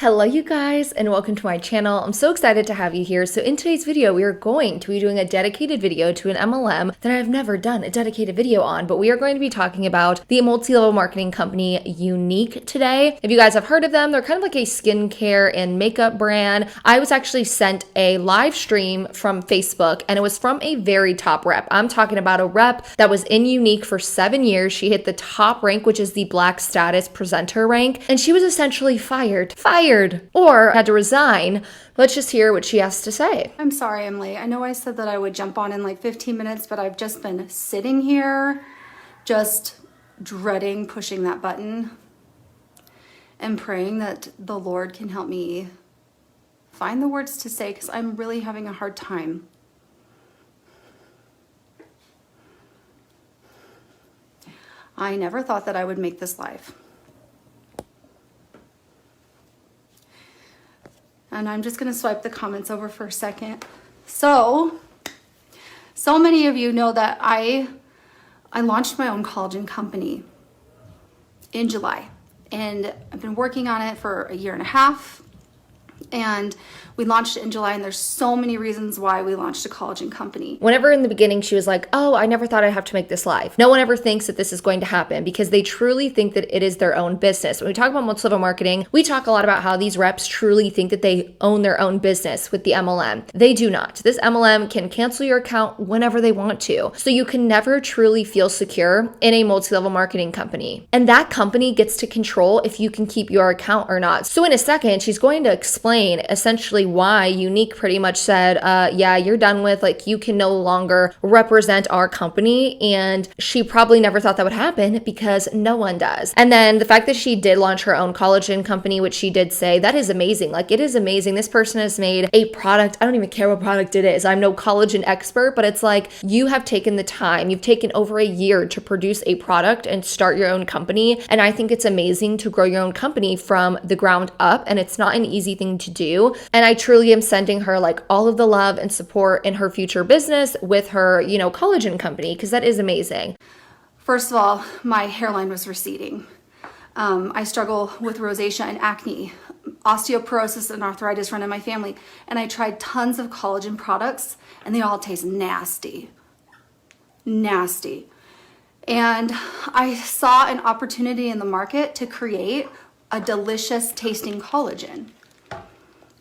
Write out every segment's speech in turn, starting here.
Hello you guys and welcome to my channel. I'm so excited to have you here. So in today's video, we are going to be doing a dedicated video to an MLM that I've never done a dedicated video on, but we are going to be talking about the multi-level marketing company Younique today. If you guys have heard of them, they're kind of like a skincare and makeup brand. I was actually sent a live stream from Facebook and it was from a very top rep. I'm talking about a rep that was in Younique for 7 years. She hit the top rank, which is the Black status presenter rank, and she was essentially fired or had to resign. Let's just hear what she has to say. I'm sorry I'm late. I know I said that I would jump on in like 15 minutes, but I've just been sitting here just dreading pushing that button and praying that the Lord can help me find the words to say because I'm really having a hard time. I never thought that I would make this live. And I'm just going to swipe the comments over for a second. So many of you know that I launched my own collagen company in July. And I've been working on it for a year and a half. And we launched it in July, and there's so many reasons why we launched a collagen company. Whenever in the beginning she was like, oh, I never thought I'd have to make this live. No one ever thinks that this is going to happen because they truly think that it is their own business. When we talk about multi-level marketing, we talk a lot about how these reps truly think that they own their own business with the MLM. They do not. This MLM can cancel your account whenever they want to. So you can never truly feel secure in a multi-level marketing company. And that company gets to control if you can keep your account or not. So in a second, she's going to explain essentially why Younique pretty much said, yeah, you're done with, like, you can no longer represent our company. And she probably never thought that would happen because no one does. And then the fact that she did launch her own collagen company, which she did say, that is amazing. Like, it is amazing. This person has made a product. I don't even care what product it is. I'm no collagen expert, but it's like you have taken the time, you've taken over a year to produce a product and start your own company. And I think it's amazing to grow your own company from the ground up. And it's not an easy thing to do. And I truly am sending her like all of the love and support in her future business with her, collagen company, because that is amazing. First of all, my hairline was receding. I struggle with rosacea and acne, osteoporosis and arthritis run in my family. And I tried tons of collagen products and they all taste nasty. Nasty. And I saw an opportunity in the market to create a delicious tasting collagen.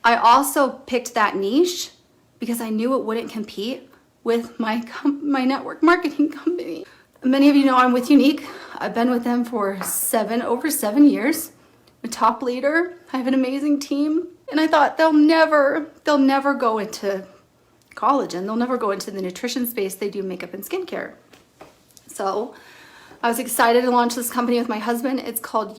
I also picked that niche because I knew it wouldn't compete with my network marketing company. Many of you know I'm with Younique. I've been with them for over 7 years. I'm a top leader. I have an amazing team. And I thought they'll never go into collagen. They'll never go into the nutrition space. They do makeup and skincare. So I was excited to launch this company with my husband.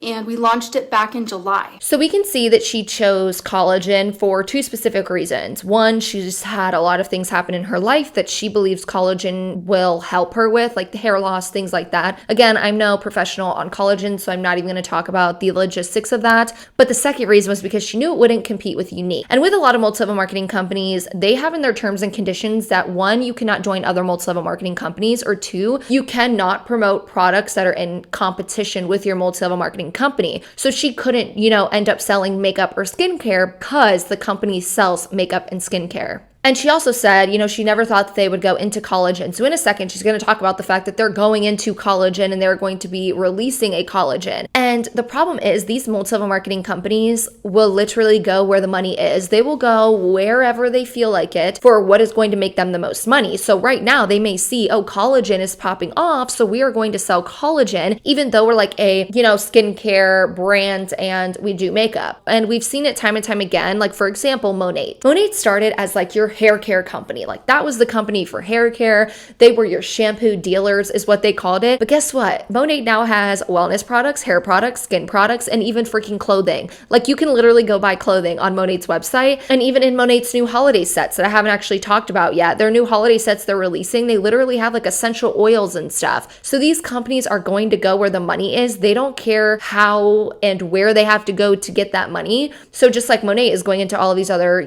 And we launched it back in July. So we can see that she chose collagen for two specific reasons. One, she just had a lot of things happen in her life that she believes collagen will help her with, like the hair loss, things like that. Again, I'm no professional on collagen, so I'm not even going to talk about the logistics of that. But the second reason was because she knew it wouldn't compete with Younique. And with a lot of multi-level marketing companies, they have in their terms and conditions that one, you cannot join other multi-level marketing companies, or two, you cannot promote products that are in competition with your multi-level marketing company. So she couldn't, end up selling makeup or skincare because the company sells makeup and skincare. And she also said, she never thought that they would go into collagen. So in a second, she's going to talk about the fact that they're going into collagen and they're going to be releasing a collagen. And the problem is these multi-level marketing companies will literally go where the money is. They will go wherever they feel like it for what is going to make them the most money. So right now they may see, oh, collagen is popping off, so we are going to sell collagen, even though we're like a, skincare brand and we do makeup. And we've seen it time and time again. Like, for example, Monat. Monat started as like your hair care company. Like, that was the company for hair care. They were your shampoo dealers is what they called it. But guess what? Monat now has wellness products, hair products, skin products, and even freaking clothing. Like, you can literally go buy clothing on Monat's website. And even in Monat's new holiday sets that I haven't actually talked about yet, their new holiday sets they're releasing, they literally have like essential oils and stuff. So these companies are going to go where the money is. They don't care how and where they have to go to get that money. So just like Monat is going into all of these other,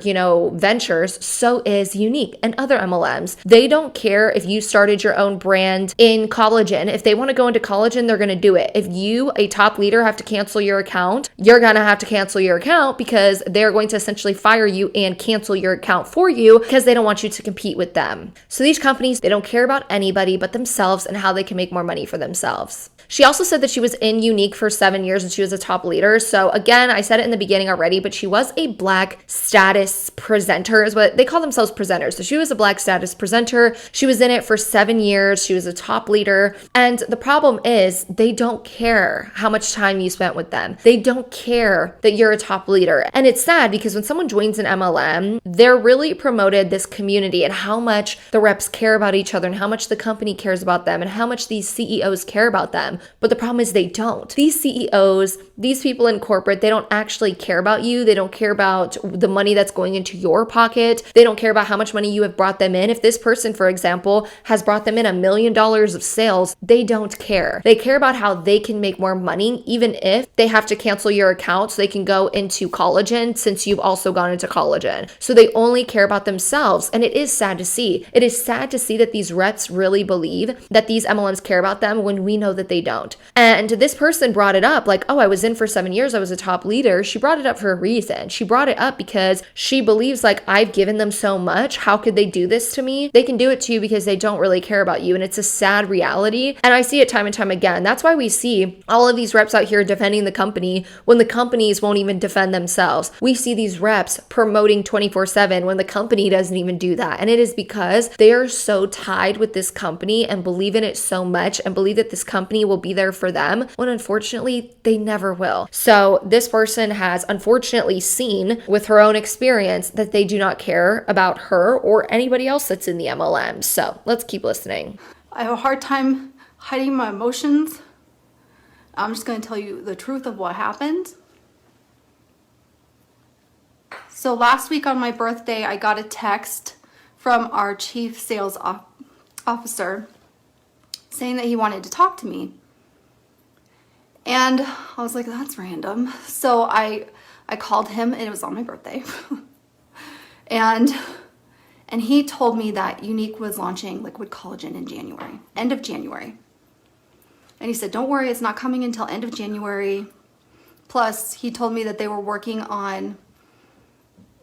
ventures, so so is Younique and other MLMs. They don't care if you started your own brand in collagen. If they want to go into collagen, they're going to do it. If you, a top top leader have to cancel your account, you're going to have to cancel your account because they're going to essentially fire you and cancel your account for you because they don't want you to compete with them. So these companies, they don't care about anybody but themselves and how they can make more money for themselves. She also said that she was in Younique for 7 years and she was a top leader. So again, I said it in the beginning already, but she was a Black status presenter, is what they call themselves, presenters. So she was a Black status presenter. She was in it for 7 years. She was a top leader. And the problem is they don't care how much time you spent with them. They don't care that you're a top leader. And it's sad because when someone joins an MLM, they're really promoted this community and how much the reps care about each other and how much the company cares about them and how much these CEOs care about them. But the problem is they don't. These CEOs, these people in corporate, they don't actually care about you. They don't care about the money that's going into your pocket. They don't care about how much money you have brought them in. If this person, for example, has brought them in $1 million of sales, they don't care. They care about how they can make more money, even if they have to cancel your account so they can go into collagen since you've also gone into collagen. So they only care about themselves. And it is sad to see. It is sad to see that these reps really believe that these MLMs care about them when we know that they don't. And this person brought it up like, oh, I was in for 7 years. I was a top leader. She brought it up for a reason. She brought it up because she believes like, I've given them so much. How could they do this to me? They can do it to you because they don't really care about you. And it's a sad reality. And I see it time and time again. That's why we see all of these reps out here defending the company when the companies won't even defend themselves. We see these reps promoting 24/7 when the company doesn't even do that. And it is because they are so tied with this company and believe in it so much and believe that this company will be there for them when unfortunately they never will. So this person has unfortunately seen with her own experience that they do not care about her or anybody else that's in the MLM. So let's keep listening. I have a hard time hiding my emotions. I'm just going to tell you the truth of what happened. So last week on my birthday, I got a text from our chief sales officer saying that he wanted to talk to me. And I was like, that's random. So I called him and it was on my birthday. and he told me that Younique was launching liquid collagen in January, end of January. And he said, don't worry, it's not coming until end of January. Plus, he told me that they were working on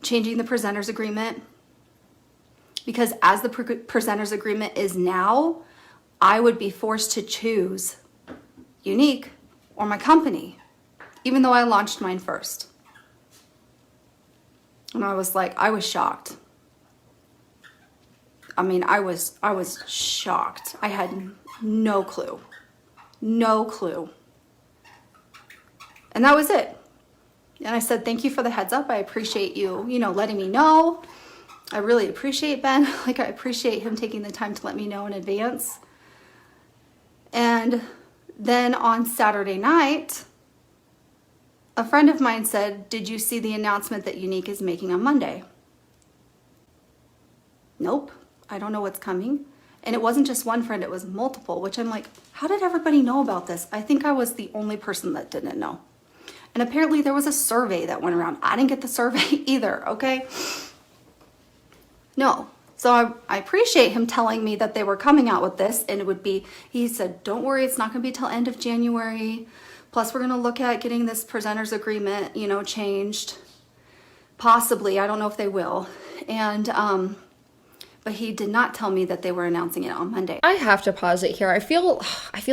changing the presenter's agreement because as the presenter's agreement is now, I would be forced to choose Younique or my company, even though I launched mine first. And I was like, I was shocked. I mean, I was shocked. I had no clue. No clue. And that was it. And I said, thank you for the heads up. I appreciate you, letting me know. I really appreciate Ben. Like, I appreciate him taking the time to let me know in advance. And then on Saturday night, a friend of mine said, did you see the announcement that Younique is making on Monday? Nope. I don't know what's coming. And it wasn't just one friend, it was multiple, which I'm like, how did everybody know about this? I think I was the only person that didn't know. And apparently there was a survey that went around. I didn't get the survey either, okay? No. So I appreciate him telling me that they were coming out with this, and it would be, he said, don't worry, it's not going to be till end of January. Plus, we're going to look at getting this presenter's agreement, changed. Possibly. I don't know if they will. And, but he did not tell me that they were announcing it on Monday. I have to pause it here. I feel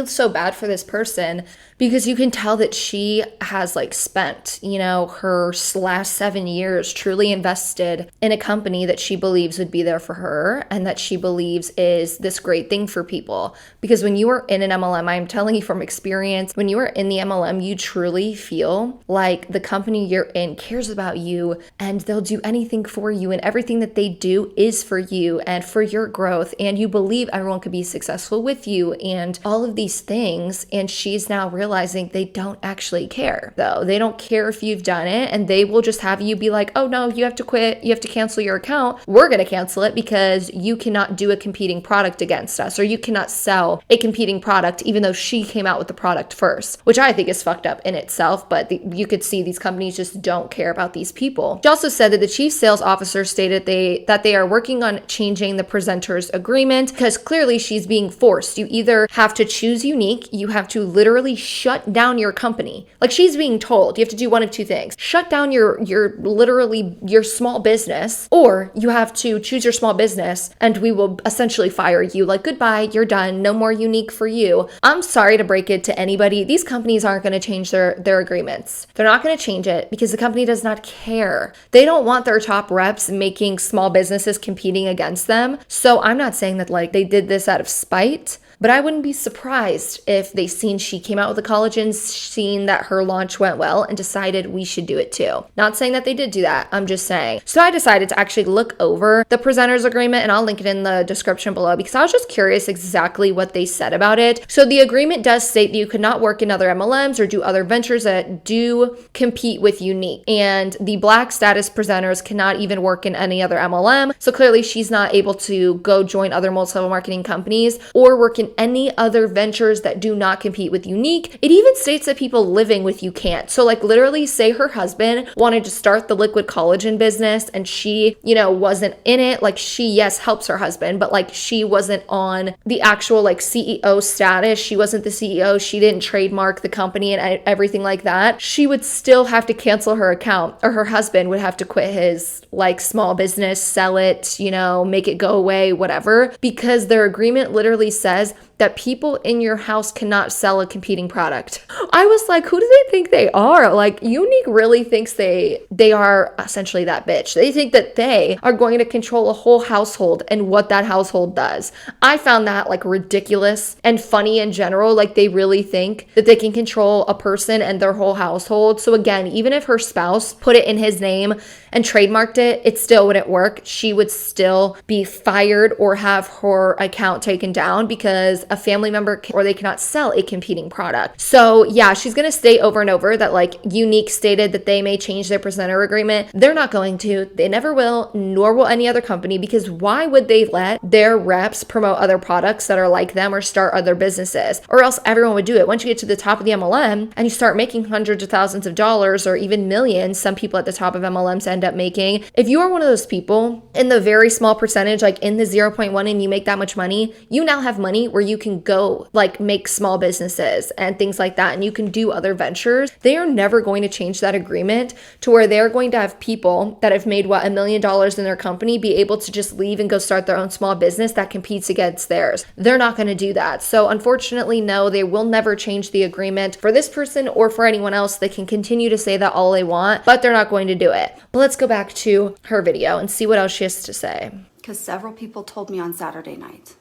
so bad for this person because you can tell that she has spent, her last 7 years truly invested in a company that she believes would be there for her and that she believes is this great thing for people. Because when you are in an MLM, I'm telling you from experience, when you are in the MLM, you truly feel like the company you're in cares about you and they'll do anything for you and everything that they do is for you and for your growth, and you believe everyone could be successful with you and all of these things. And she's now realizing they don't actually care, though. They don't care if you've done it, and they will just have you be like, oh no, you have to quit, you have to cancel your account. We're going to cancel it because you cannot do a competing product against us, or you cannot sell a competing product even though she came out with the product first, which I think is fucked up in itself. But you could see these companies just don't care about these people. She also said that the chief sales officer stated that they are working on changing changing the presenter's agreement because clearly she's being forced. You either have to choose Younique, you have to literally shut down your company. Like she's being told you have to do one of two things. Shut down your literally your small business, or you have to choose your small business and we will essentially fire you. Like goodbye, you're done. No more Younique for you. I'm sorry to break it to anybody. These companies aren't going to change their agreements. They're not going to change it because the company does not care. They don't want their top reps making small businesses competing against them. So I'm not saying that like they did this out of spite, but I wouldn't be surprised if they seen she came out with the collagen, seen that her launch went well, and decided we should do it too. Not saying that they did do that. I'm just saying. So I decided to actually look over the presenter's agreement, and I'll link it in the description below because I was just curious exactly what they said about it. So the agreement does state that you could not work in other MLMs or do other ventures that do compete with Younique. And the Black status presenters cannot even work in any other MLM. So clearly she's not able to go join other multi-level marketing companies or work in any other ventures that do not compete with Younique. It even states that people living with you can't. So like literally say her husband wanted to start the liquid collagen business and she, wasn't in it. Like she, yes, helps her husband, but like she wasn't on the actual like CEO status. She wasn't the CEO. She didn't trademark the company and everything like that. She would still have to cancel her account, or her husband would have to quit his like small business, sell it, make it go away, whatever, because their agreement literally says that people in your house cannot sell a competing product. I was like, who do they think they are? Like Younique really thinks they are essentially that bitch. They think that they are going to control a whole household and what that household does. I found that like ridiculous and funny in general. Like they really think that they can control a person and their whole household. So again, even if her spouse put it in his name and trademarked it, it still wouldn't work. She would still be fired or have her account taken down because a family member or they cannot sell a competing product. So yeah, she's going to state over and over that like Younique stated that they may change their presenter agreement. They're not going to. They never will, nor will any other company, because why would they let their reps promote other products that are like them or start other businesses? Or else everyone would do it. Once you get to the top of the MLM and you start making hundreds of thousands of dollars or even millions, some people at the top of MLMs end up making. If you are one of those people in the very small percentage, like in the 0.1 and you make that much money, you now have money where you can go like make small businesses and things like that, and you can do other ventures. They are never going to change that agreement to where they're going to have people that have made $1 million in their company be able to just leave and go start their own small business that competes against theirs. They're not going to do that. So unfortunately, no, they will never change the agreement for this person or for anyone else. They can continue to say that all they want, but they're not going to do it. But let's go back to her video and see what else she has to say. Because several people told me on Saturday night.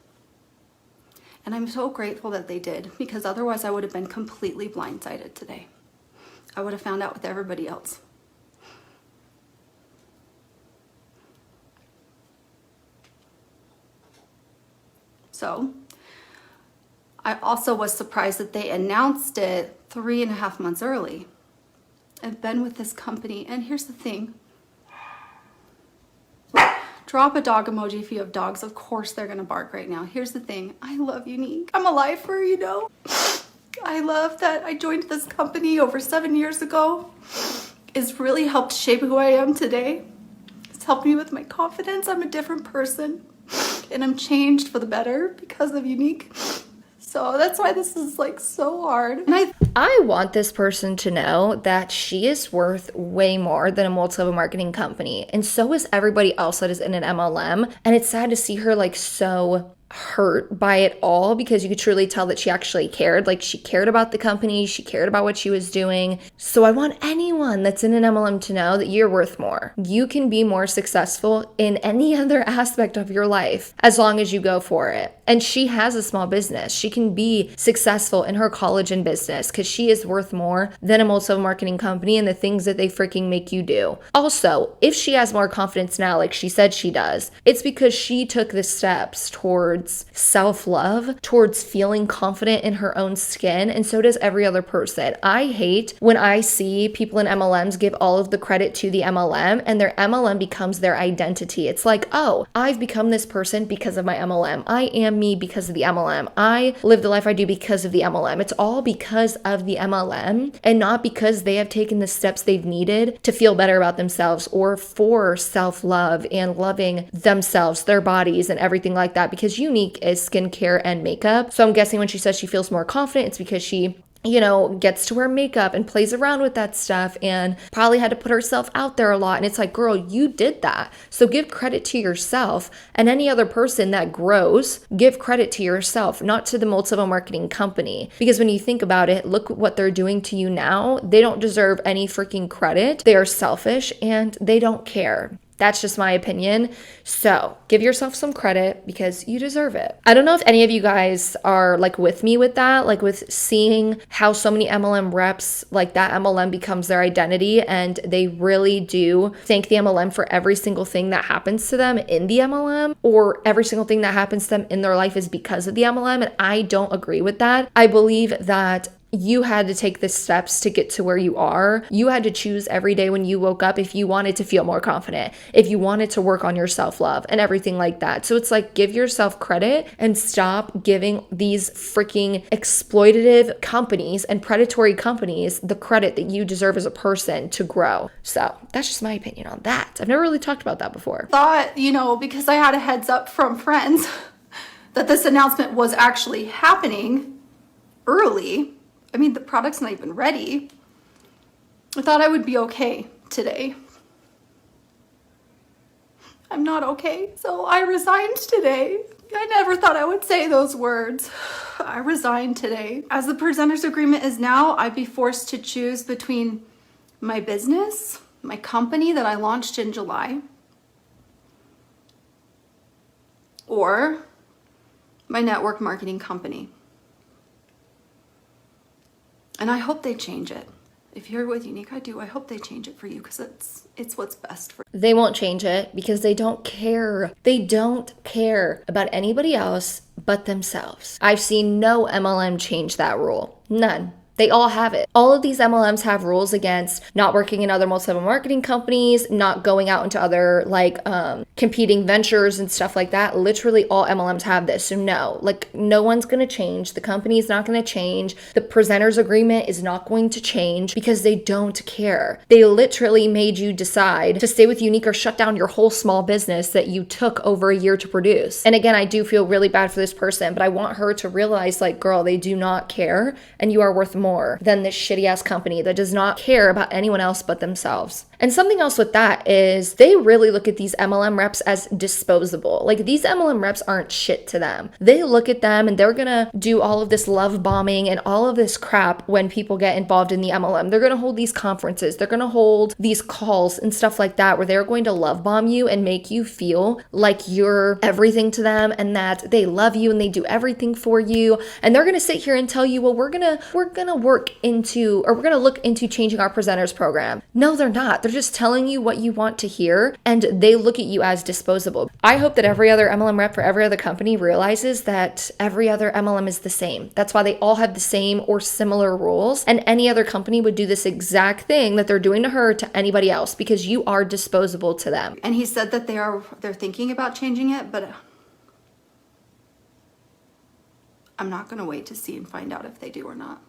And I'm so grateful that they did, because otherwise I would have been completely blindsided today. I would have found out with everybody else. So I also was surprised that they announced it 3.5 months early. I've been with this company, and here's the thing. Drop a dog emoji if you have dogs. Of course they're gonna bark right now. Here's the thing. I love Younique. I'm a lifer, I love that I joined this company over 7 years ago. It's really helped shape who I am today. It's helped me with my confidence. I'm a different person. And I'm changed for the better because of Younique. So that's why this is like so hard. And I want this person to know that she is worth way more than a multi-level marketing company. And so is everybody else that is in an MLM. And it's sad to see her like so hurt by it all, because you could truly tell that she actually cared. Like she cared about the company, she cared about what she was doing. So I want anyone that's in an MLM to know that you're worth more. You can be more successful in any other aspect of your life as long as you go for it. And she has a small business. She can be successful in her collagen business because she is worth more than a multi-level marketing company and the things that they freaking make you do. Also, if she has more confidence now, like she said she does, it's because she took the steps towards towards self-love, towards feeling confident in her own skin, and so does every other person. I hate when I see people in MLMs give all of the credit to the MLM and their MLM becomes their identity. It's like, oh, I've become this person because of my MLM. I am me because of the MLM. I live the life I do because of the MLM. It's all because of the MLM and not because they have taken the steps they've needed to feel better about themselves or for self-love and loving themselves, their bodies, and everything like that. Because Younique is skincare and makeup. So I'm guessing when she says she feels more confident, it's because she gets to wear makeup and plays around with that stuff and probably had to put herself out there a lot. And it's like, girl, you did that. So give credit to yourself, and any other person that grows, give credit to yourself, not to the multiple marketing company. Because when you think about it, look what they're doing to you now. They don't deserve any freaking credit. They are selfish and they don't care. That's just my opinion. So give yourself some credit because you deserve it. I don't know if any of you guys are like with me with that, like with seeing how so many MLM reps, like that MLM becomes their identity and they really do thank the MLM for every single thing that happens to them in the MLM, or every single thing that happens to them in their life is because of the MLM. And I don't agree with that. I believe that you had to take the steps to get to where you are. You had to choose every day when you woke up if you wanted to feel more confident, if you wanted to work on your self-love and everything like that. So it's like, give yourself credit and stop giving these freaking exploitative companies and predatory companies the credit that you deserve as a person to grow. So that's just my opinion on that. I've never really talked about that before. Thought, because I had a heads up from friends that this announcement was actually happening early. I mean, the product's not even ready. I thought I would be okay today. I'm not okay. So I resigned today. I never thought I would say those words. I resigned today. As the presenter's agreement is now, I'd be forced to choose between my business, my company that I launched in July, or my network marketing company. And I hope they change it. If you're with Younique, I hope they change it for you because it's what's best for you. They won't change it because they don't care. They don't care about anybody else but themselves. I've seen no MLM change that rule. None. They all have it. All of these MLMs have rules against not working in other multi-level marketing companies, not going out into other competing ventures and stuff like that. Literally all MLMs have this. So no one's going to change. The company is not going to change. The presenter's agreement is not going to change because they don't care. They literally made you decide to stay with Younique or shut down your whole small business that you took over a year to produce. And again, I do feel really bad for this person, but I want her to realize, girl, they do not care and you are worth more than this shitty ass company that does not care about anyone else but themselves. And something else with that is they really look at these MLM reps as disposable. These MLM reps aren't shit to them. They look at them and they're gonna do all of this love bombing and all of this crap when people get involved in the MLM. They're gonna hold these conferences, they're gonna hold these calls and stuff like that where they're going to love bomb you and make you feel like you're everything to them and that they love you and they do everything for you. And they're gonna sit here and tell you, well, we're gonna look into changing our presenters program. No, they're not. They're just telling you what you want to hear and they look at you as disposable. I hope that every other MLM rep for every other company realizes that every other MLM is the same. That's why they all have the same or similar rules, and any other company would do this exact thing that they're doing to her to anybody else because you are disposable to them. And he said that they're thinking about changing it, but I'm not going to wait to see and find out if they do or not.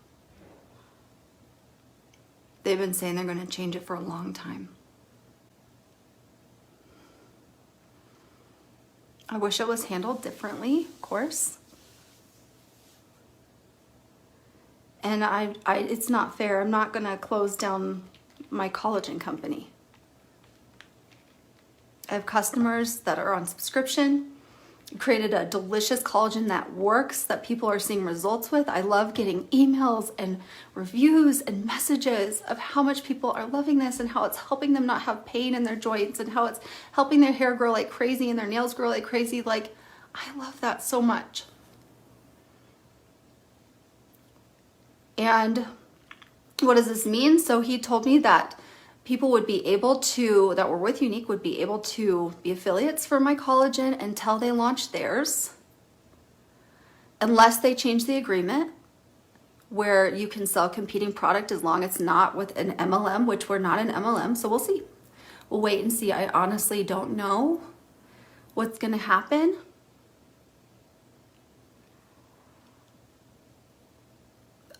They've been saying they're going to change it for a long time. I wish it was handled differently, of course. And it's not fair. I'm not going to close down my collagen company. I have customers that are on subscription. Created a delicious collagen that works, that people are seeing results with. I love getting emails and reviews and messages of how much people are loving this and how it's helping them not have pain in their joints and how it's helping their hair grow like crazy and their nails grow like crazy. I love that so much. And what does this mean? So he told me that people would be able to, that were with Younique, would be able to be affiliates for my collagen until they launch theirs. unless they change the agreement where you can sell competing product as long as it's not with an MLM, which we're not an MLM, so we'll see. We'll wait and see. I honestly don't know what's going to happen.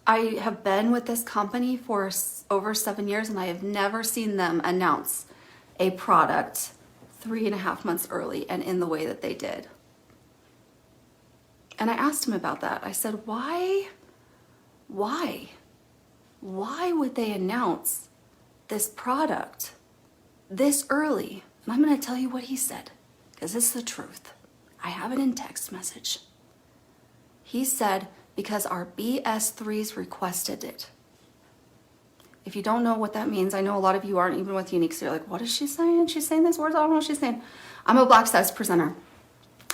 I have been with this company for over 7 years, and I have never seen them announce a product 3.5 months early and in the way that they did. And I asked him about that. I said, why would they announce this product this early? And I'm going to tell you what he said, because it's the truth. I have it in text message. He said, because our BS3s requested it. If you don't know what that means, I know a lot of you aren't even with Younique, so you're like, what is she saying? She's saying these words, I don't know what she's saying. I'm a black status presenter.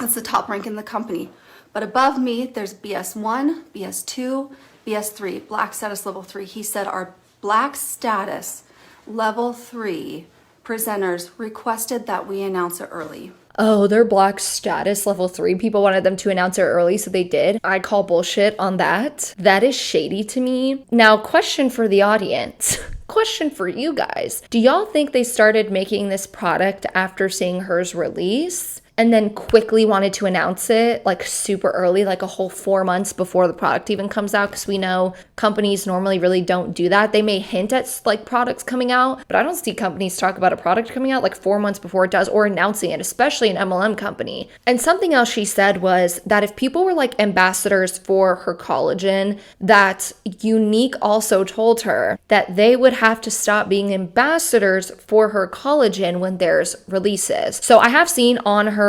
That's the top rank in the company. But above me, there's BS1, BS2, BS3, black status level 3. He said our black status level 3 presenters requested that we announce it early. Oh, they're black status level 3. People wanted them to announce it early, so they did. I call bullshit on that. That is shady to me. Now, question for the audience. Question for you guys. Do y'all think they started making this product after seeing hers release and then quickly wanted to announce it like super early, like a whole 4 months before the product even comes out? Because we know companies normally really don't do that. They may hint at like products coming out, but I don't see companies talk about a product coming out like 4 months before it does, or announcing it, especially an MLM company. And something else she said was that if people were like ambassadors for her collagen, that Younique also told her that they would have to stop being ambassadors for her collagen when there's releases. So I have seen on her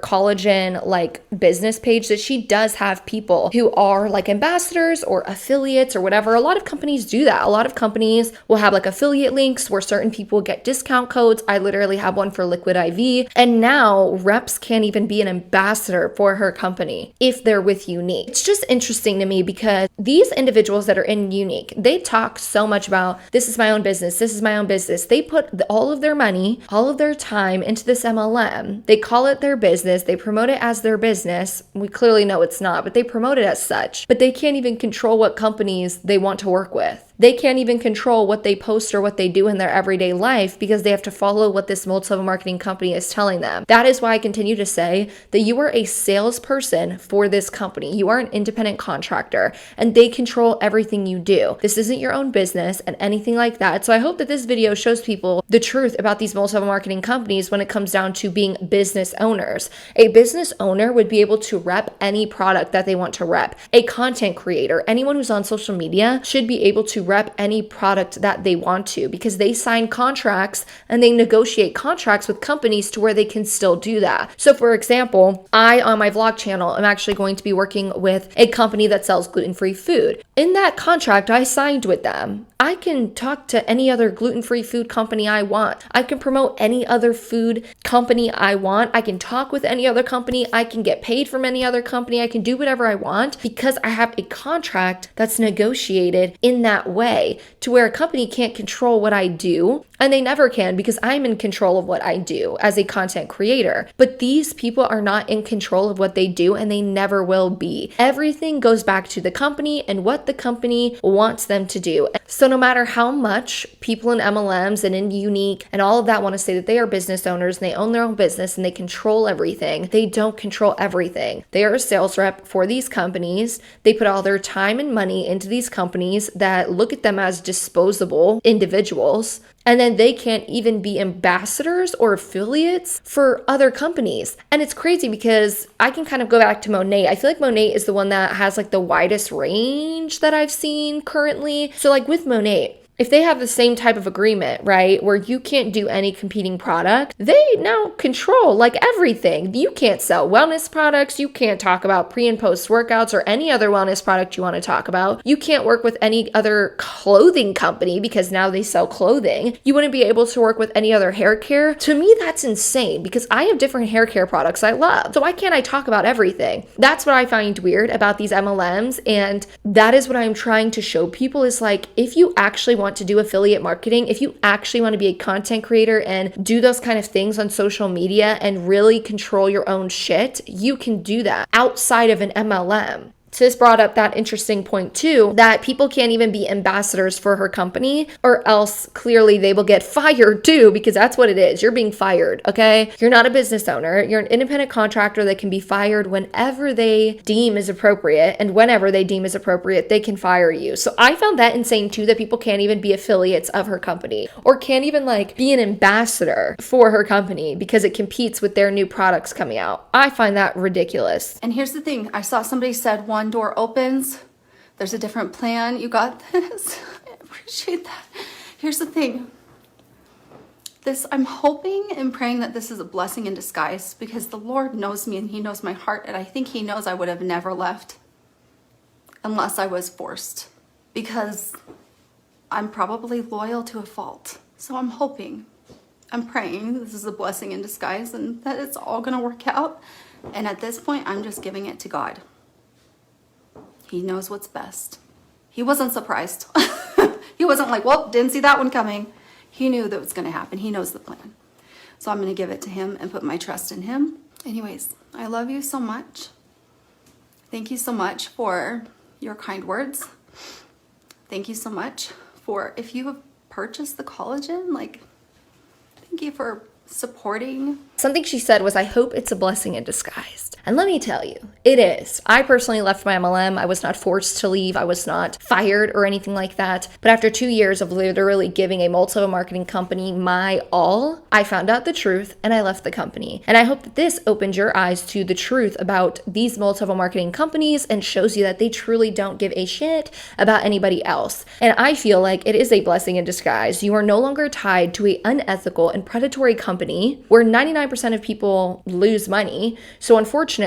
collagen like business page that she does have people who are like ambassadors or affiliates or whatever. A lot of companies do that. A lot of companies will have like affiliate links where certain people get discount codes. I literally have one for Liquid IV. And now reps can't even be an ambassador for her company if they're with Younique. It's just interesting to me because these individuals that are in Younique, they talk so much about this is my own business. This is my own business. They put all of their money, all of their time into this MLM. They call it their business. They promote it as their business. We clearly know it's not, but they promote it as such. But they can't even control what companies they want to work with. They can't even control what they post or what they do in their everyday life because they have to follow what this multi-level marketing company is telling them. That is why I continue to say that you are a salesperson for this company. You are an independent contractor and they control everything you do. This isn't your own business and anything like that. So I hope that this video shows people the truth about these multi-level marketing companies when it comes down to being business owners. A business owner would be able to rep any product that they want to rep. A content creator, anyone who's on social media, should be able to rep any product that they want to because they sign contracts and they negotiate contracts with companies to where they can still do that. So for example, I on my vlog channel am actually going to be working with a company that sells gluten-free food. In that contract, I signed with them. I can talk to any other gluten-free food company I want. I can promote any other food company I want. I can talk with any other company. I can get paid from any other company. I can do whatever I want because I have a contract that's negotiated in that way to where a company can't control what I do. And they never can because I'm in control of what I do as a content creator. But these people are not in control of what they do and they never will be. Everything goes back to the company and what the company wants them to do. So no matter how much people in MLMs and in Younique and all of that want to say that they are business owners and they own their own business and they control everything, they don't control everything. They are a sales rep for these companies. They put all their time and money into these companies that look at them as disposable individuals. And then they can't even be ambassadors or affiliates for other companies. And it's crazy because I can kind of go back to Monet. I feel like Monet is the one that has like the widest range that I've seen currently. So like with Monet, if they have the same type of agreement, right, where you can't do any competing product, they now control like everything. You can't sell wellness products. You can't talk about pre and post workouts or any other wellness product you want to talk about. You can't work with any other clothing company because now they sell clothing. You wouldn't be able to work with any other hair care. To me, that's insane because I have different hair care products I love. So why can't I talk about everything? That's what I find weird about these MLMs. And that is what I'm trying to show people is like, if you actually want to do affiliate marketing, if you actually want to be a content creator and do those kind of things on social media and really control your own shit, you can do that outside of an MLM. So this brought up that interesting point too, that people can't even be ambassadors for her company, or else clearly they will get fired too, because that's what it is. You're being fired, okay? You're not a business owner. You're an independent contractor that can be fired whenever they deem is appropriate, and whenever they deem is appropriate, they can fire you. So I found that insane too, that people can't even be affiliates of her company, or can't even like be an ambassador for her company because it competes with their new products coming out. I find that ridiculous. And here's the thing. I saw somebody said one door opens. There's a different plan. You got this. I appreciate that. Here's the thing. I'm hoping and praying that this is a blessing in disguise, because the Lord knows me and he knows my heart. And I think he knows I would have never left unless I was forced, because I'm probably loyal to a fault. So I'm hoping, I'm praying this is a blessing in disguise and that it's all going to work out. And at this point, I'm just giving it to God. He knows what's best. He wasn't surprised. He wasn't like, well, didn't see that one coming. He knew that was going to happen. He knows the plan. So I'm going to give it to him and put my trust in him. Anyways, I love you so much. Thank you so much for your kind words. Thank you so much for, if you have purchased the collagen, like, thank you for supporting. Something she said was, I hope it's a blessing in disguise. And let me tell you, it is. I personally left my MLM. I was not forced to leave. I was not fired or anything like that. But after 2 years of literally giving a multi-level marketing company my all, I found out the truth and I left the company. And I hope that this opens your eyes to the truth about these multi-level marketing companies and shows you that they truly don't give a shit about anybody else. And I feel like it is a blessing in disguise. You are no longer tied to an unethical and predatory company where 99% of people lose money. So unfortunately,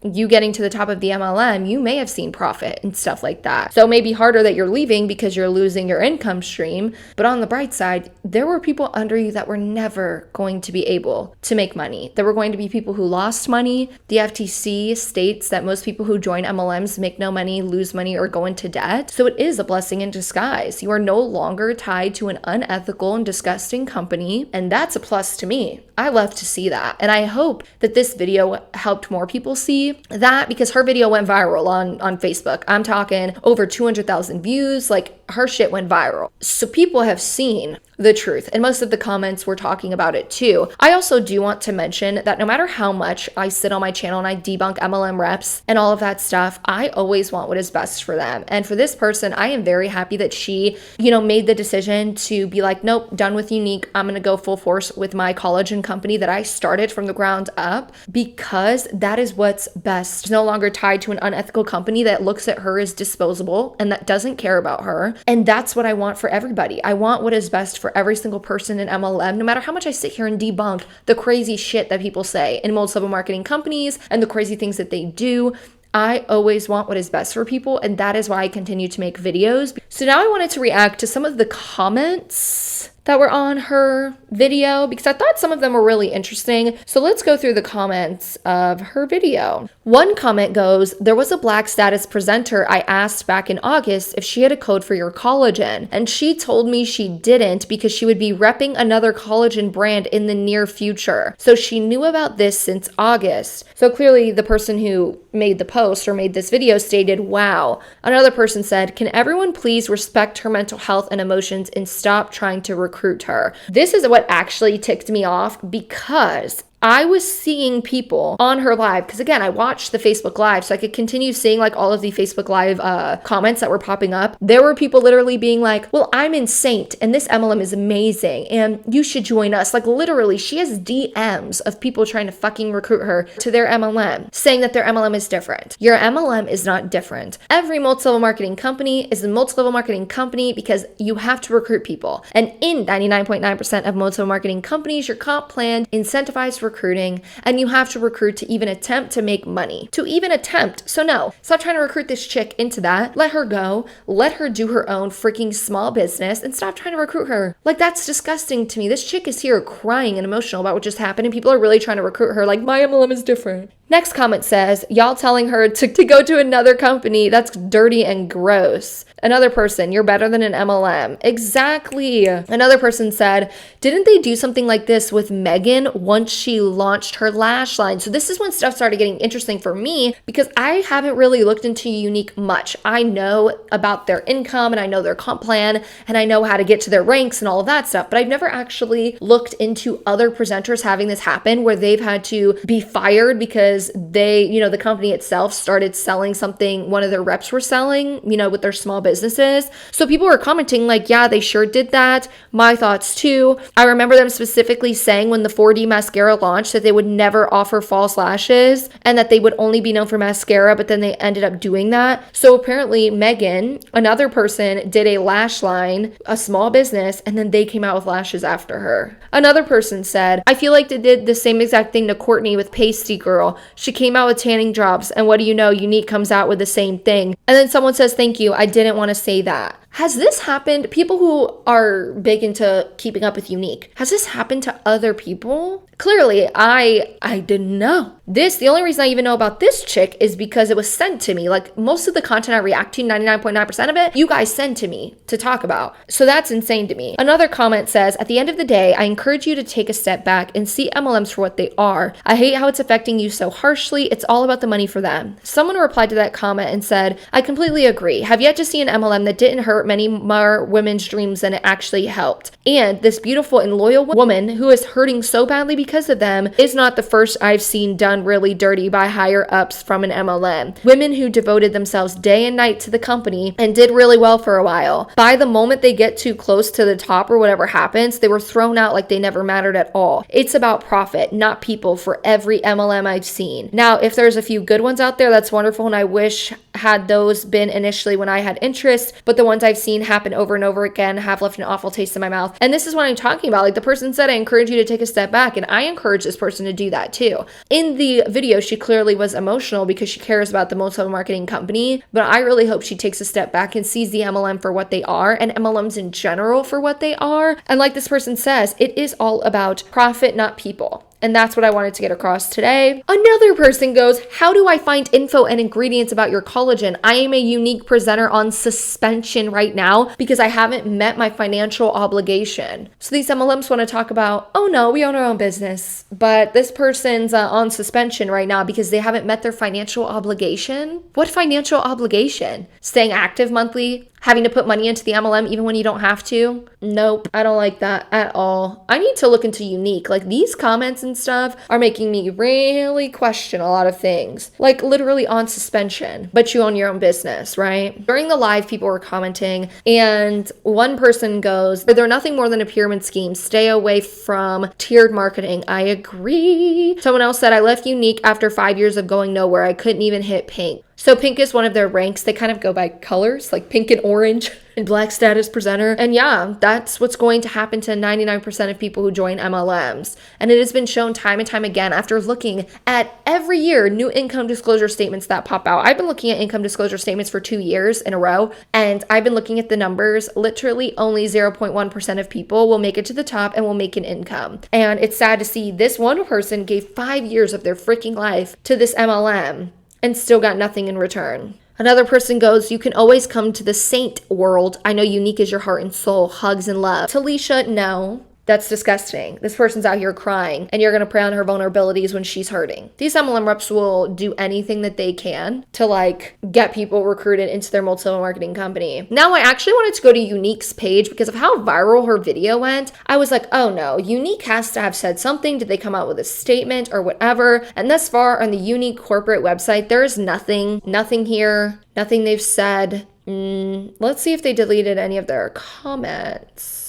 you getting to the top of the MLM, you may have seen profit and stuff like that. So it may be harder that you're leaving because you're losing your income stream. But on the bright side, there were people under you that were never going to be able to make money. There were going to be people who lost money. The FTC states that most people who join MLMs make no money, lose money, or go into debt. So it is a blessing in disguise. You are no longer tied to an unethical and disgusting company. And that's a plus to me. I love to see that. And I hope that this video helped more people see that, because her video went viral on Facebook. I'm talking over 200,000 views. Like, her shit went viral. So people have seen the truth, and most of the comments were talking about it too. I also do want to mention that no matter how much I sit on my channel and I debunk MLM reps and all of that stuff, I always want what is best for them. And for this person, I am very happy that she, made the decision to be like, nope, done with Younique. I'm going to go full force with my collagen company that I started from the ground up, because that is what's best. She's no longer tied to an unethical company that looks at her as disposable and that doesn't care about her. And that's what I want for everybody. I want what is best for every single person in MLM, no matter how much I sit here and debunk the crazy shit that people say in multi-level marketing companies and the crazy things that they do. I always want what is best for people, and that is why I continue to make videos. So now I wanted to react to some of the comments that were on her video, because I thought some of them were really interesting. So let's go through the comments of her video. One comment goes, there was a Black status presenter I asked back in August if she had a code for your collagen, and she told me she didn't because she would be repping another collagen brand in the near future. So she knew about this since August. So clearly the person who made the post or made this video stated, wow. Another person said, can everyone please respect her mental health and emotions and stop trying to recruit her? This is what actually ticked me off, because I was seeing people on her live, because again, I watched the Facebook Live, so I could continue seeing like all of the Facebook Live comments that were popping up. There were people literally being like, well, I'm in Saint and this MLM is amazing and you should join us. Like, literally, she has DMs of people trying to fucking recruit her to their MLM, saying that their MLM is different. Your MLM is not different. Every multi-level marketing company is a multi-level marketing company because you have to recruit people. And in 99.9% of multi-level marketing companies, your comp plan incentivizes recruiting, and you have to recruit to even attempt to make money. To even attempt. So no, stop trying to recruit this chick into that. Let her go. Let her do her own freaking small business and stop trying to recruit her. Like, that's disgusting to me. This chick is here crying and emotional about what just happened, and people are really trying to recruit her like, my MLM is different. Next comment says, y'all telling her to go to another company, that's dirty and gross. Another person, you're better than an MLM. Exactly. Another person said, didn't they do something like this with Megan once she launched her lash line. So this is when stuff started getting interesting for me because I haven't really looked into Younique much. I know about their income and I know their comp plan and I know how to get to their ranks and all of that stuff, but I've never actually looked into other presenters having this happen where they've had to be fired because they, the company itself started selling something one of their reps were selling, with their small businesses. So people were commenting like, yeah, they sure did that. My thoughts too. I remember them specifically saying when the 4D mascara launched that they would never offer false lashes and that they would only be known for mascara, but then they ended up doing that. So apparently Megan, another person, did a lash line, a small business, and then they came out with lashes after her. Another person said, I feel like they did the same exact thing to Courtney with Pasty Girl. She came out with tanning drops, and what do you know, Younique comes out with the same thing. And then someone says, thank you, I didn't want to say that. Has this happened? People who are big into keeping up with Younique, has this happened to other people? Clearly, I didn't know. The only reason I even know about this chick is because it was sent to me. Like most of the content I react to, 99.9% of it, you guys send to me to talk about. So that's insane to me. Another comment says, at the end of the day, I encourage you to take a step back and see MLMs for what they are. I hate how it's affecting you so harshly. It's all about the money for them. Someone replied to that comment and said, I completely agree. Have yet to see an MLM that didn't hurt many more women's dreams than it actually helped. And this beautiful and loyal woman who is hurting so badly because of them is not the first I've seen done really dirty by higher ups from an MLM. Women who devoted themselves day and night to the company and did really well for a while. By the moment they get too close to the top or whatever happens, they were thrown out like they never mattered at all. It's about profit, not people for every MLM I've seen. Now, if there's a few good ones out there, that's wonderful, and I wish had those been initially when I had interest, but the ones I've seen happen over and over again have left an awful taste in my mouth. And this is what I'm talking about. Like the person said, I encourage you to take a step back, and I encourage this person to do that too. In the video, she clearly was emotional because she cares about the multiple marketing company, but I really hope she takes a step back and sees the MLM for what they are and MLMs in general for what they are. And like this person says, it is all about profit, not people. And that's what I wanted to get across today. Another person goes, how do I find info and ingredients about your collagen? I am a Younique presenter on suspension right now because I haven't met my financial obligation. So these MLMs want to talk about, oh no, we own our own business. But this person's on suspension right now because they haven't met their financial obligation. What financial obligation? Staying active monthly? Having to put money into the MLM even when you don't have to? Nope, I don't like that at all. I need to look into Younique. Like these comments and stuff are making me really question a lot of things. Like literally on suspension, but you own your own business, right? During the live, people were commenting and one person goes, they're nothing more than a pyramid scheme. Stay away from tiered marketing. I agree. Someone else said, I left Younique after 5 years of going nowhere. I couldn't even hit pink. So pink is one of their ranks. They kind of go by colors, like pink and orange and black status presenter. And yeah, that's what's going to happen to 99% of people who join MLMs. And it has been shown time and time again after looking at every year new income disclosure statements that pop out. I've been looking at income disclosure statements for 2 years in a row, and I've been looking at the numbers. Literally only 0.1% of people will make it to the top and will make an income. And it's sad to see this one person gave 5 years of their freaking life to this MLM and still got nothing in return. Another person goes, you can always come to the saint world. I know Younique is your heart and soul. Hugs and love. Talisha, no. That's disgusting. This person's out here crying and you're going to prey on her vulnerabilities when she's hurting. These MLM reps will do anything that they can to like get people recruited into their multi-level marketing company. Now, I actually wanted to go to Younique's page because of how viral her video went. I was like, oh no, Younique has to have said something. Did they come out with a statement or whatever? And thus far on the Younique corporate website, there's nothing here, nothing they've said. Let's see if they deleted any of their comments,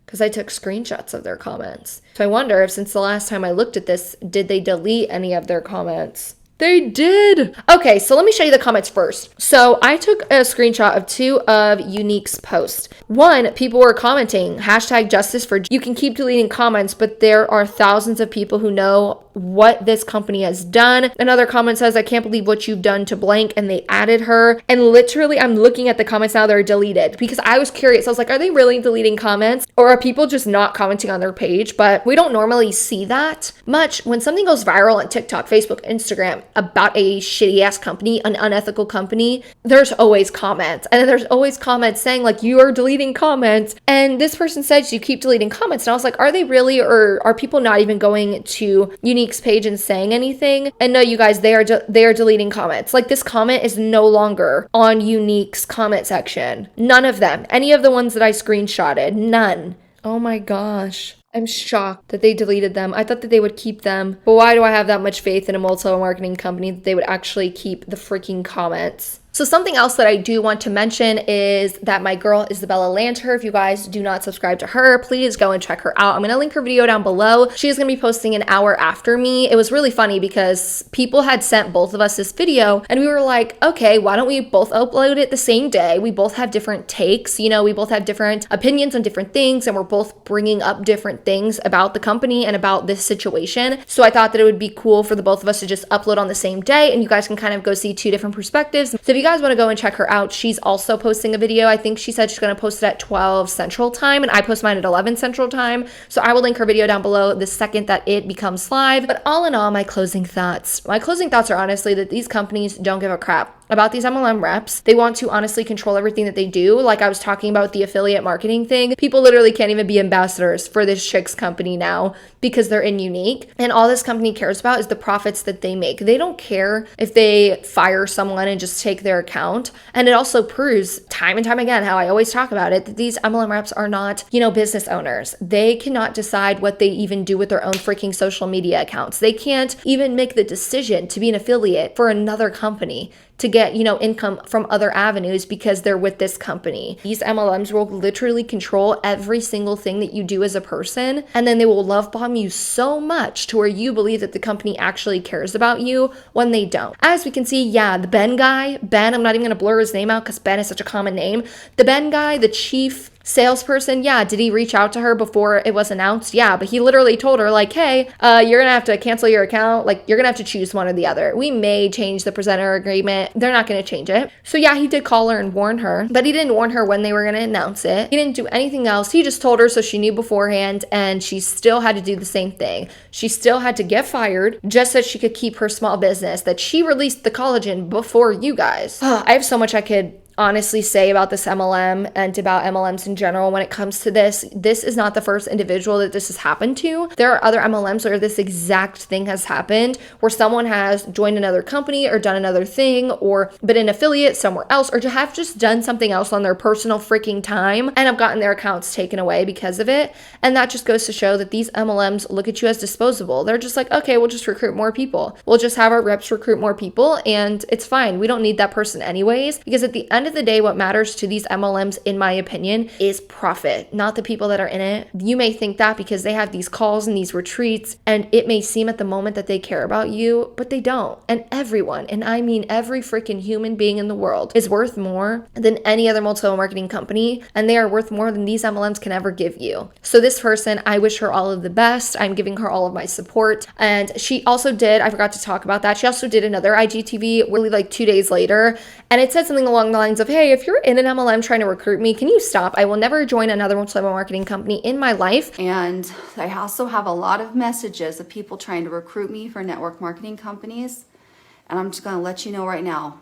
because I took screenshots of their comments. So I wonder if since the last time I looked at this, did they delete any of their comments? They did. Okay, so let me show you the comments first. So I took a screenshot of 2 of Younique's posts. One, people were commenting, #justice for, you can keep deleting comments, but there are thousands of people who know what this company has done. Another comment says, I can't believe what you've done to blank, and they added her. And literally, I'm looking at the comments now, they're deleted, because I was curious. I was like, are they really deleting comments, or are people just not commenting on their page? But we don't normally see that much. When something goes viral on TikTok, Facebook, Instagram about a shitty ass company, an unethical company, there's always comments. And then there's always comments saying like, you are deleting comments. And this person said you keep deleting comments. And I was like, are they really? Or are people not even going to Younique's page and saying anything? And no, you guys, they are deleting comments. Like, this comment is no longer on Younique's comment section. None of them. Any of the ones that I screenshotted. None. Oh my gosh. I'm shocked that they deleted them. I thought that they would keep them. But why do I have that much faith in a multi-marketing company that they would actually keep the freaking comments? So something else that I do want to mention is that my girl Isabella Lanter, if you guys do not subscribe to her, please go and check her out. I'm going to link her video down below. She's going to be posting an hour after me. It was really funny because people had sent both of us this video and we were like, okay, why don't we both upload it the same day? We both have different takes, you know, we both have different opinions on different things, and we're both bringing up different things about the company and about this situation. So I thought that it would be cool for the both of us to just upload on the same day, and you guys can kind of go see two different perspectives. So if you guys want to go and check her out, she's also posting a video. I think she said she's going to post it at 12 Central Time, and I post mine at 11 Central Time. So I will link her video down below the second that it becomes live. But all in all, my closing thoughts. My closing thoughts are honestly that these companies don't give a crap about these MLM reps. They want to honestly control everything that they do. Like I was talking about the affiliate marketing thing. People literally can't even be ambassadors for this chick's company now because they're in Younique. And all this company cares about is the profits that they make. They don't care if they fire someone and just take their account. And it also proves time and time again how I always talk about it, that these MLM reps are not, you know, business owners. They cannot decide what they even do with their own freaking social media accounts. They can't even make the decision to be an affiliate for another company to get, you know, income from other avenues because they're with this company. These MLMs will literally control every single thing that you do as a person, and then they will love bomb you so much to where you believe that the company actually cares about you when they don't. As we can see, yeah, the Ben guy, Ben, I'm not even gonna blur his name out because Ben is such a common name. The Ben guy, the chief salesperson, yeah, did he reach out to her before it was announced? Yeah, but he literally told her like, hey, you're gonna have to cancel your account. Like, you're gonna have to choose one or the other. We may change the presenter agreement. They're not gonna change it. So yeah, he did call her and warn her, but he didn't warn her when they were gonna announce it. He didn't do anything else. He just told her so she knew beforehand, and she still had to do the same thing. She still had to get fired just so she could keep her small business that she released the collagen before you guys. I have so much I could honestly say about this MLM and about MLMs in general when it comes to this. This is not the first individual that this has happened to. There are other MLMs where this exact thing has happened, where someone has joined another company or done another thing or been an affiliate somewhere else or to have just done something else on their personal freaking time and have gotten their accounts taken away because of it. And that just goes to show that these MLMs look at you as disposable. They're just like, okay, we'll just recruit more people. We'll just have our reps recruit more people and it's fine. We don't need that person anyways, because at the end of the day, what matters to these MLMs, in my opinion, is profit, not the people that are in it. You may think that because they have these calls and these retreats, and it may seem at the moment that they care about you, but they don't. And everyone, and I mean every freaking human being in the world, is worth more than any other multi-level marketing company, and they are worth more than these MLMs can ever give you. So this person, I wish her all of the best. I'm giving her all of my support. And she also did, I forgot to talk about that, she also did another IGTV really like 2 days later, and it said something along the lines of, hey, if you're in an MLM trying to recruit me, can you stop? I will never join another multi-level marketing company in my life. And I also have a lot of messages of people trying to recruit me for network marketing companies. And I'm just going to let you know right now,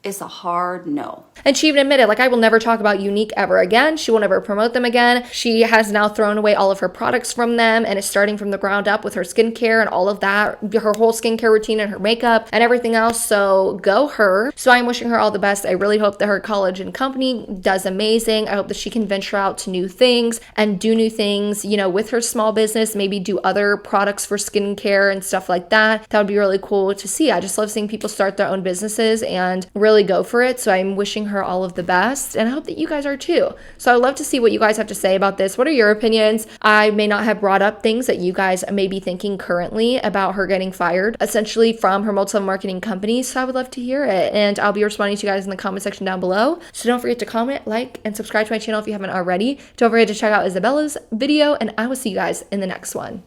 it's a hard no. And she even admitted, like, I will never talk about Younique ever again. She will never promote them again. She has now thrown away all of her products from them and is starting from the ground up with her skincare and all of that, her whole skincare routine and her makeup and everything else. So go her. So I'm wishing her all the best. I really hope that her collagen company does amazing. I hope that she can venture out to new things and do new things, you know, with her small business, maybe do other products for skincare and stuff like that. That would be really cool to see. I just love seeing people start their own businesses and really go for it. So I'm wishing her all of the best, and I hope that you guys are too. So I'd love to see what you guys have to say about this. What are your opinions? I may not have brought up things that you guys may be thinking currently about her getting fired, essentially from her multi-level marketing company. So I would love to hear it, and I'll be responding to you guys in the comment section down below. So don't forget to comment, like, and subscribe to my channel if you haven't already. Don't forget to check out Isabella's video, and I will see you guys in the next one.